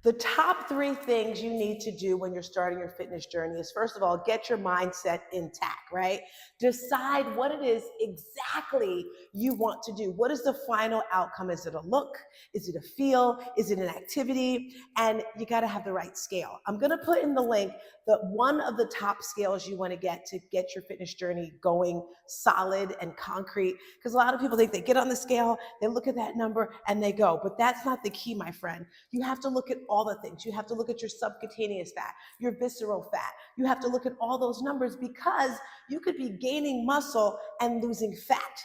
The top 3 things you need to do when you're starting your fitness journey is, first of all, get your mindset intact, right? Decide what it is exactly you want to do. What is the final outcome? Is it a look? Is it a feel? Is it an activity? And you got to have the right scale. I'm going to put in the link that one of the top scales you want to get your fitness journey going solid and concrete. Because a lot of people think they get on the scale, they look at that number, and they go. But that's not the key, my friend. You have to look at all the things. You have to look at your subcutaneous fat, your visceral fat. You have to look at all those numbers, because you could be gaining muscle and losing fat,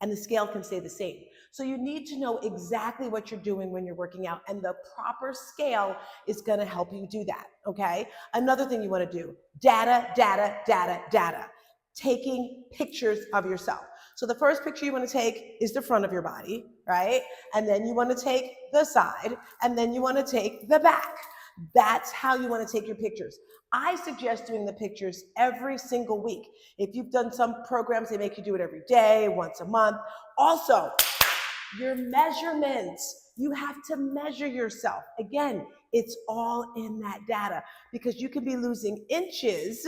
and the scale can stay the same. So you need to know exactly what you're doing when you're working out, and the proper scale is going to help you do that, okay? Another thing you want to do, data, data, data, data. Taking pictures of yourself. So the first picture you want to take is the front of your body, right? And then you want to take the side, and then you want to take the back. That's how you want to take your pictures. I suggest doing the pictures every single week. If you've done some programs, they make you do it every day, once a month. Also, your measurements. You have to measure yourself. Again, it's all in that data, because you can be losing inches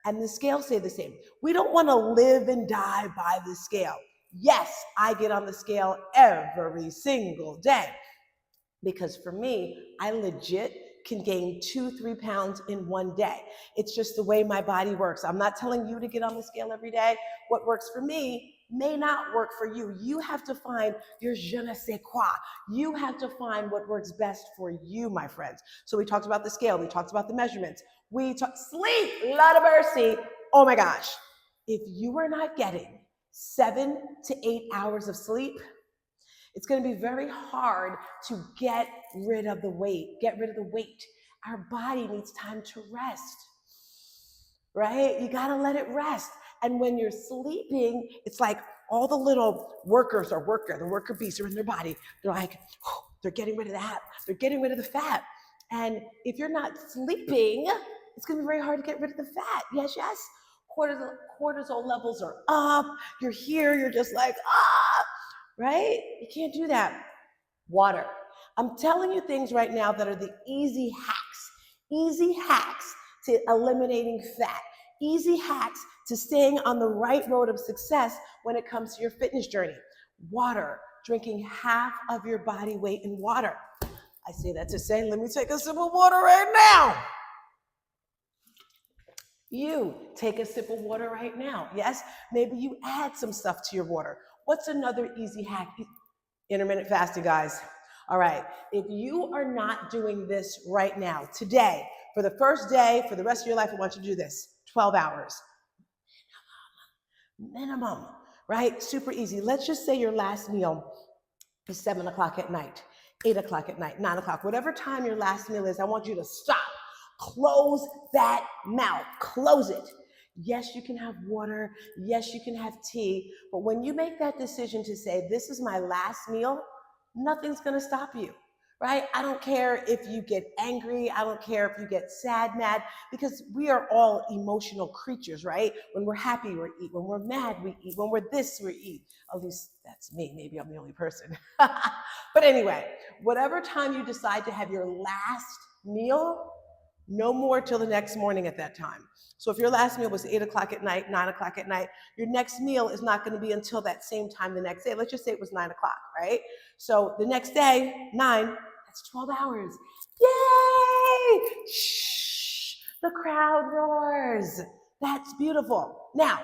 and the scale stay the same. We don't want to live and die by the scale. Yes, I get on the scale every single day, because for me, I legit can gain 2-3 pounds in one day. It's just the way my body works. I'm not telling you to get on the scale every day. What works for me may not work for you. You have to find your je ne sais quoi. You have to find what works best for you, my friends. So we talked about the scale. We talked about the measurements. We talked sleep, Lord of mercy. Oh my gosh. If you are not getting 7 to 8 hours of sleep, it's going to be very hard to get rid of the weight. Our body needs time to rest, right? You got to let it rest. And when you're sleeping, it's like all the little the worker bees are in their body. They're like, they're getting rid of that. They're getting rid of the fat. And if you're not sleeping, it's going to be very hard to get rid of the fat. Yes, yes. Cortisol levels are up. You're here. You're just like, right? You can't do that. Water. I'm telling you things right now that are the easy hacks to eliminating fat, easy hacks to staying on the right road of success when it comes to your fitness journey. Water, drinking half of your body weight in water. I say that to say, let me take a sip of water right now. You take a sip of water right now. Yes, maybe you add some stuff to your water. What's another easy hack? Intermittent fasting, guys. All right, if you are not doing this right now, today, for the first day, for the rest of your life, I want you to do this, 12 hours. Minimum, right? Super easy. Let's just say your last meal is 7 o'clock at night, 8 o'clock at night, 9 o'clock, whatever time your last meal is, I want you to stop. Close that mouth, close it. Yes, you can have water. Yes, you can have tea. But when you make that decision to say, this is my last meal, nothing's going to stop you, right? I don't care if you get angry. I don't care if you get sad, mad, because we are all emotional creatures, right? When we're happy, we eat. When we're mad, we eat. When we're this, we eat. At least that's me. Maybe I'm the only person. But anyway, whatever time you decide to have your last meal, no more till the next morning at that time. So if your last meal was 8 o'clock at night, 9 o'clock at night, your next meal is not going to be until that same time the next day. Let's just say it was 9 o'clock, right? So the next day, 9, that's 12 hours. Yay! Shh, the crowd roars. That's beautiful. Now,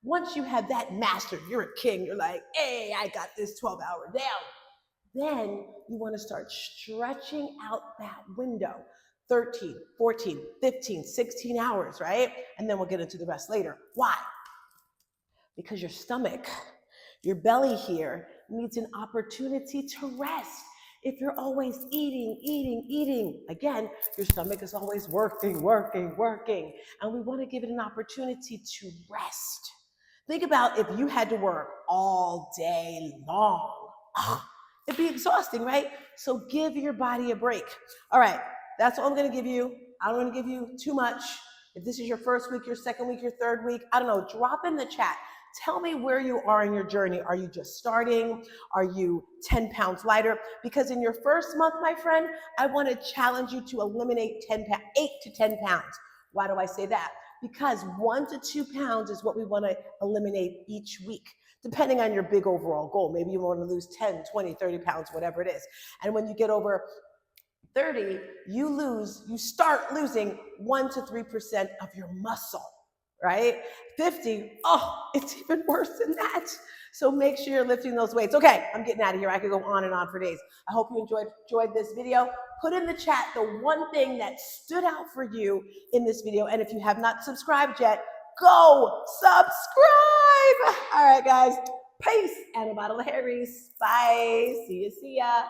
once you have that mastered, you're a king, you're like, hey, I got this 12-hour down. Then you want to start stretching out that window. 13, 14, 15, 16 hours, right? And then we'll get into the rest later. Why? Because your stomach, your belly here needs an opportunity to rest. If you're always eating, again, your stomach is always working. And we want to give it an opportunity to rest. Think about if you had to work all day long. It'd be exhausting, right? So give your body a break. All right. That's all I'm going to give you. I don't want to give you too much. If this is your first week, your second week, your third week, I don't know, drop in the chat. Tell me where you are in your journey. Are you just starting? Are you 10 pounds lighter? Because in your first month, my friend, I want to challenge you to eliminate 8 to 10 pounds. Why do I say that? Because 1 to 2 pounds is what we want to eliminate each week, depending on your big overall goal. Maybe you want to lose 10, 20, 30 pounds, whatever it is. And when you get over 30, you start losing 1 to 3% of your muscle, right? 50, oh, it's even worse than that. So make sure you're lifting those weights. Okay, I'm getting out of here. I could go on and on for days. I hope you enjoyed this video. Put in the chat the one thing that stood out for you in this video. And if you have not subscribed yet, go subscribe. All right, guys. Peace and a bottle of Harry's. Bye. See ya.